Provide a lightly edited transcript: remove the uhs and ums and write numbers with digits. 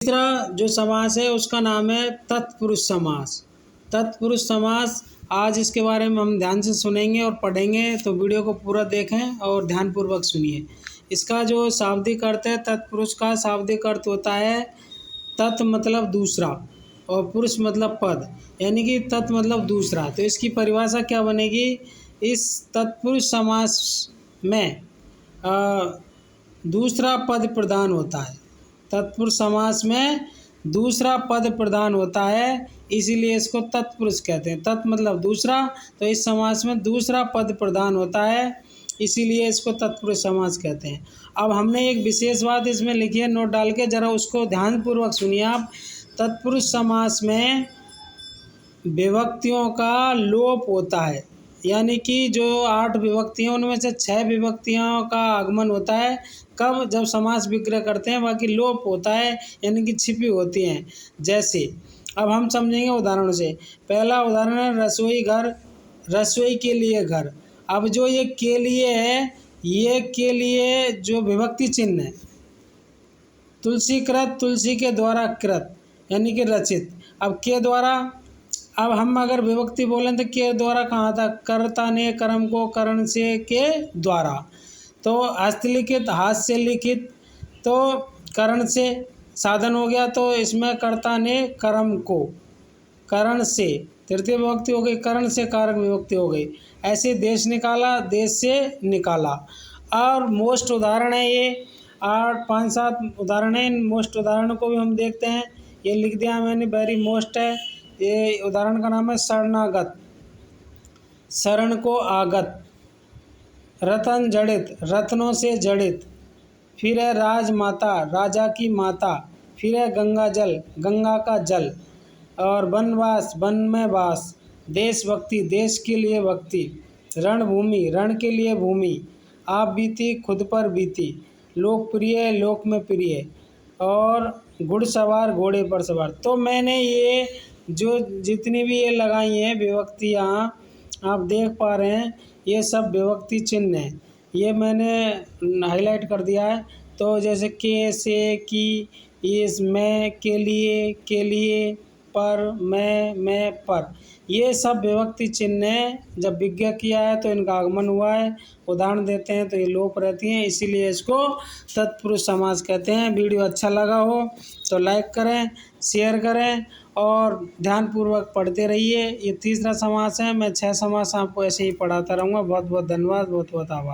तीसरा जो समास है उसका नाम है तत्पुरुष समास। तत्पुरुष समास आज इसके बारे में हम ध्यान से सुनेंगे और पढ़ेंगे, तो वीडियो को पूरा देखें और ध्यानपूर्वक सुनिए। इसका जो शाब्दिक अर्थ है, तत्पुरुष का शाब्दिक अर्थ होता है तत् मतलब दूसरा और पुरुष मतलब पद, यानी कि तत् मतलब दूसरा। तो इसकी परिभाषा क्या बनेगी? इस तत्पुरुष समास में दूसरा पद प्रधान होता है। तत्पुरुष समास में दूसरा पद प्रधान होता है, इसीलिए इसको तत्पुरुष कहते हैं। तत् मतलब दूसरा, तो इस समास में दूसरा पद प्रधान होता है, इसीलिए इसको तत्पुरुष समास कहते हैं। अब हमने एक विशेष बात इसमें लिखी है, नोट डाल के ज़रा उसको ध्यानपूर्वक सुनिए आप। तत्पुरुष समास में विभक्तियों का लोप होता है, यानी कि जो 8 विभक्तियाँ उनमें से 6 विभक्तियों का आगमन होता है। कब? जब समास विग्रह करते हैं, बाकी लोप होता है, यानी कि छिपी होती हैं। जैसे अब हम समझेंगे उदाहरण से। पहला उदाहरण है रसोई घर, रसोई के लिए घर। अब जो ये के लिए है, ये के लिए जो विभक्ति चिन्ह है, तुलसी कृत, तुलसी के द्वारा कृत, यानी कि रचित। अब के द्वारा, अब हम अगर विभक्ति बोलें तो के द्वारा कहाँ था? कर्ता ने कर्म को करण से के द्वारा। तो हस्तलिखित, हाथ से लिखित, तो करण से साधन हो गया, तो इसमें कर्ता ने कर्म को करण से तृतीय विभक्ति हो गई, करण से कारक विभक्ति हो गई। ऐसे देश निकाला, देश से निकाला। और मोस्ट उदाहरण है ये 8 5 7 उदाहरण है। इन मोस्ट उदाहरणों को भी हम देखते हैं। ये लिख दिया मैंने, वेरी मोस्ट है। ये उदाहरण का नाम है शरणागत, शरण को आगत। रतन जड़ित, रत्नों से जड़ित। फिर है राजमाता, राजा की माता। फिर है गंगा जल, गंगा का जल। और वनवास, वन में वास। देशभक्ति, देश के लिए भक्ति। रणभूमि, रण के लिए भूमि। आप बीती, खुद पर बीती। लोकप्रिय, लोक में प्रिय। और घुड़सवार, घोड़े पर सवार। तो मैंने ये जो जितनी भी ये लगाई हैं विभक्तियाँ, आप देख पा रहे हैं, ये सब विभक्ति चिन्ह हैं। ये मैंने हाईलाइट कर दिया है। तो जैसे के, से, की, इस, में, के लिए, पर, मैं, पर, ये सब विभक्ति चिन्ह हैं। जब विग्रह किया है तो इनका आगमन हुआ है। उदाहरण देते हैं तो ये लोप रहती हैं, इसीलिए इसको तत्पुरुष समास कहते हैं। वीडियो अच्छा लगा हो तो लाइक करें, शेयर करें और ध्यानपूर्वक पढ़ते रहिए। ये तीसरा समास है। मैं 6 समास आपको ऐसे ही पढ़ाता रहूँगा। बहुत बहुत धन्यवाद, बहुत बहुत आभार।